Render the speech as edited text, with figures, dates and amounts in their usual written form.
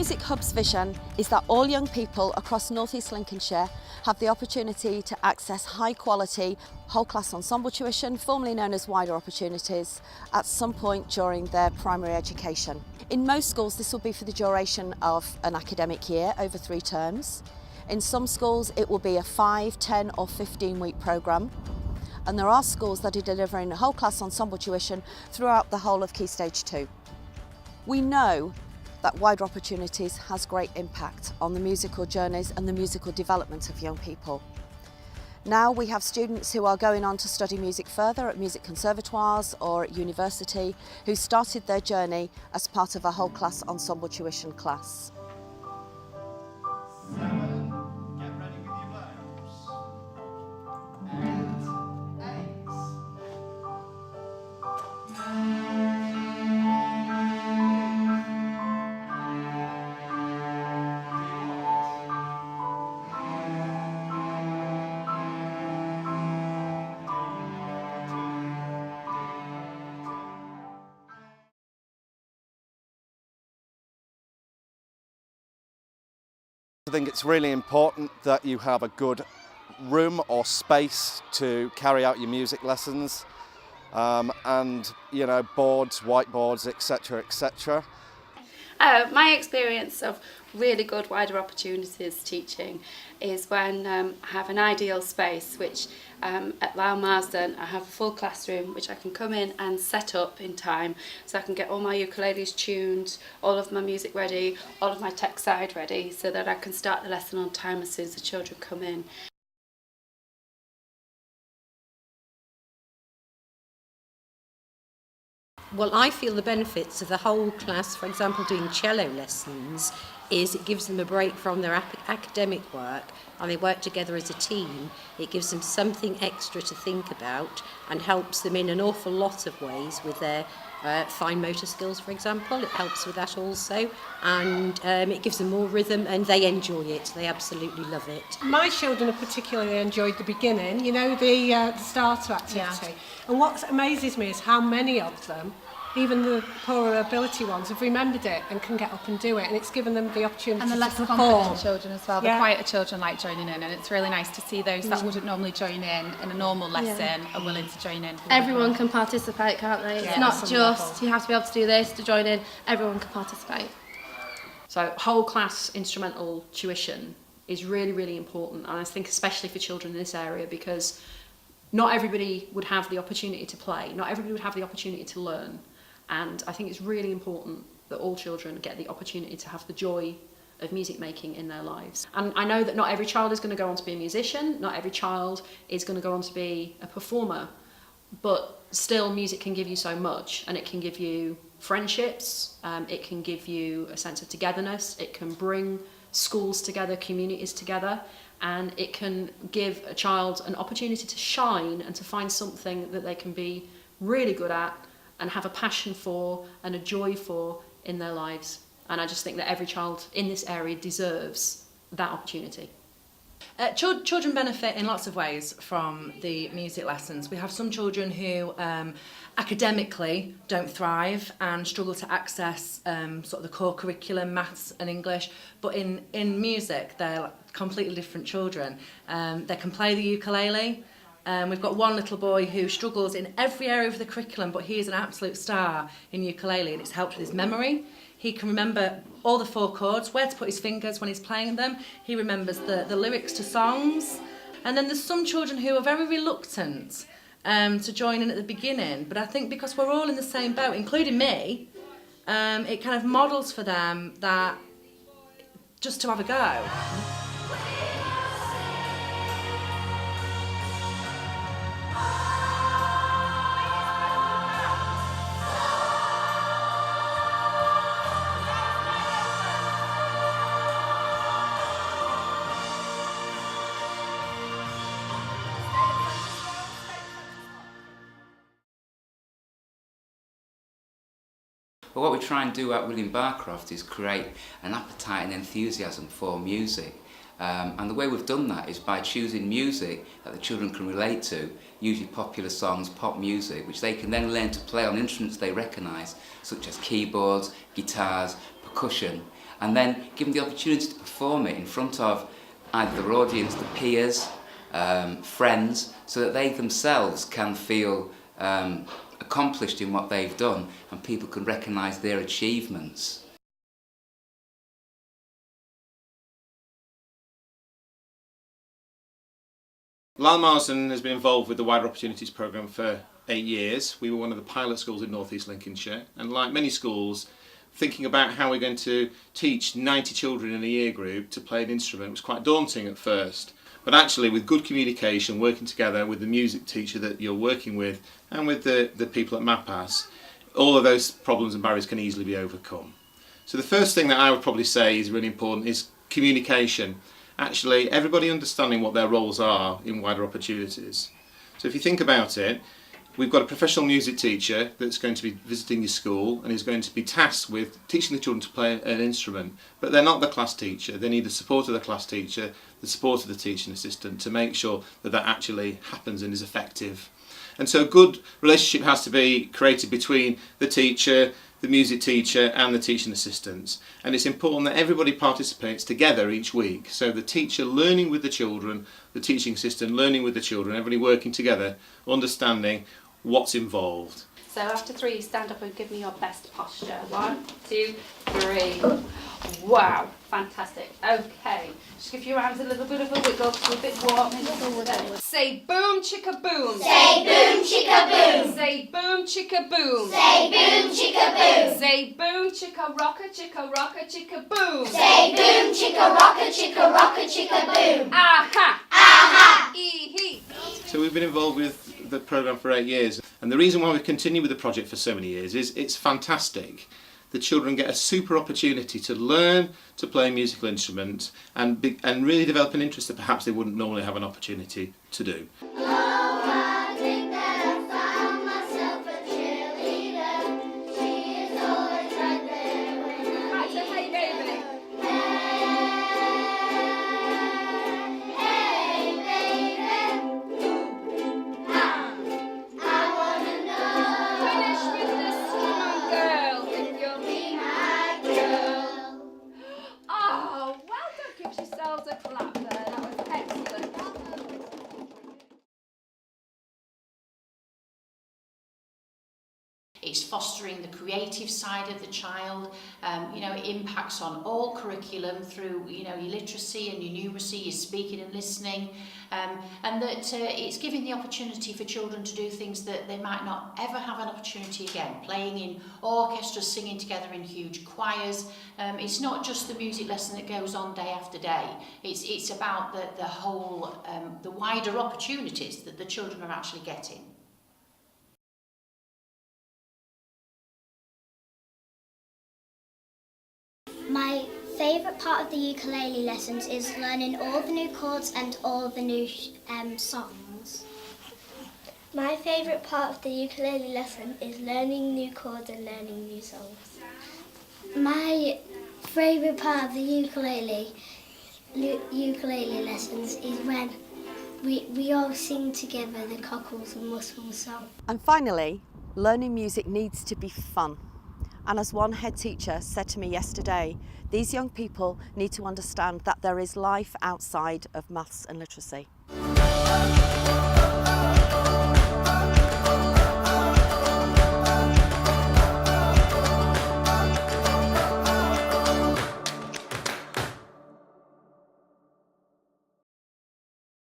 MusicHub's vision is that all young people across North East Lincolnshire have the opportunity to access high quality whole class ensemble tuition, formerly known as wider opportunities, at some point during their primary education. In most schools this will be for the duration of an academic year over 3 terms. In some schools it will be a 5, 10 or 15-week programme. And there are schools that are delivering whole class ensemble tuition throughout the whole of Key Stage 2. We know that wider opportunities has great impact on the musical journeys and the musical development of young people. Now we have students who are going on to study music further at music conservatoires or at university who started their journey as part of a whole class ensemble tuition class. I think it's really important that you have a good room or space to carry out your music lessons, and boards, whiteboards, etc., etc. My experience of really good wider opportunities teaching is when I have an ideal space, which at Lau Marsden I have a full classroom which I can come in and set up in time, so I can get all my ukuleles tuned, all of my music ready, all of my tech side ready, so that I can start the lesson on time as soon as the children come in. Well, I feel the benefits of the whole class, for example, doing cello lessons, is it gives them a break from their academic work and they work together as a team. It gives them something extra to think about and helps them in an awful lot of ways with their fine motor skills, for example. It helps with that also, and it gives them more rhythm and they enjoy it. They absolutely love it. My children have particularly enjoyed the beginning, the starter activity. Yeah. And what amazes me is how many of them, even the poorer ability ones, have remembered it and can get up and do it, and it's given them the opportunity and the less to confident children as well. Yeah. The quieter children like joining in, and it's really nice to see those that wouldn't normally join in a normal lesson are willing to join in. Everyone can participate, can't they? It's not just you have to be able to do this to join in. Everyone can participate. So whole class instrumental tuition is really, really important, and I think especially for children in this area, because not everybody would have the opportunity to play, not everybody would have the opportunity to learn. And I think it's really important that all children get the opportunity to have the joy of music making in their lives. And I know that not every child is going to go on to be a musician, not every child is going to go on to be a performer, but still music can give you so much, and it can give you friendships, it can give you a sense of togetherness, it can bring schools together, communities together, and it can give a child an opportunity to shine and to find something that they can be really good at and have a passion for and a joy for in their lives. And I just think that every child in this area deserves that opportunity. Children benefit in lots of ways from the music lessons. We have some children who academically don't thrive and struggle to access sort of the core curriculum, maths and English, but in music they're completely different children. They can play the ukulele. We've got one little boy who struggles in every area of the curriculum, but he is an absolute star in ukulele, and it's helped with his memory. He can remember all the 4 chords, where to put his fingers when he's playing them. He remembers the lyrics to songs. And then there's some children who are very reluctant to join in at the beginning, but I think because we're all in the same boat, including me, it kind of models for them that just to have a go. But what we try and do at William Barcroft is create an appetite and enthusiasm for music. And the way we've done that is by choosing music that the children can relate to, usually popular songs, pop music, which they can then learn to play on instruments they recognise, such as keyboards, guitars, percussion. and then give them the opportunity to perform it in front of either their audience, the peers, friends, so that they themselves can feel accomplished in what they've done and people can recognise their achievements. Lyle Marsden has been involved with the Wider Opportunities programme for 8 years. We were one of the pilot schools in North East Lincolnshire, and like many schools, thinking about how we're going to teach 90 children in a year group to play an instrument was quite daunting at first. But actually, with good communication, working together with the music teacher that you're working with and with the people at MAPAS, all of those problems and barriers can easily be overcome. So the first thing that I would probably say is really important is communication. Actually, everybody understanding what their roles are in Wider Opportunities. So if you think about it, we've got a professional music teacher that's going to be visiting your school and is going to be tasked with teaching the children to play an instrument, but they're not the class teacher. They need the support of the class teacher, the support of the teaching assistant to make sure that that actually happens and is effective. And so a good relationship has to be created between the teacher, the music teacher and the teaching assistants, and it's important that everybody participates together each week, so the teacher learning with the children, the teaching assistant learning with the children, everybody working together, understanding what's involved. So after 3, stand up and give me your best posture. 1, 2, 3. Wow, fantastic. Okay, just give your arms a little bit of a wiggle, a bit warm. Say boom chicka boom. Say boom chicka boom. Say boom chicka boom. Say boom chicka boom. Say boom chicka rocka chicka boom. Say boom chicka rocka chicka boom. Aha! Aha! Ee-hee! So we've been involved with the programme for 8 years, and the reason why we've continued with the project for so many years is it's fantastic. The children get a super opportunity to learn to play a musical instrument and really develop an interest that perhaps they wouldn't normally have an opportunity to do. It's fostering the creative side of the child. It impacts on all curriculum through, your literacy and your numeracy, your speaking and listening, and that it's giving the opportunity for children to do things that they might not ever have an opportunity again, playing in orchestras, singing together in huge choirs. It's not just the music lesson that goes on day after day. It's about the whole, the wider opportunities that the children are actually getting. My favourite part of the ukulele lessons is learning all the new chords and all the new songs. My favourite part of the ukulele lesson is learning new chords and learning new songs. My favourite part of the ukulele lessons is when we all sing together the Cockles and Muscles song. And finally, learning music needs to be fun. And as one head teacher said to me yesterday, these young people need to understand that there is life outside of maths and literacy.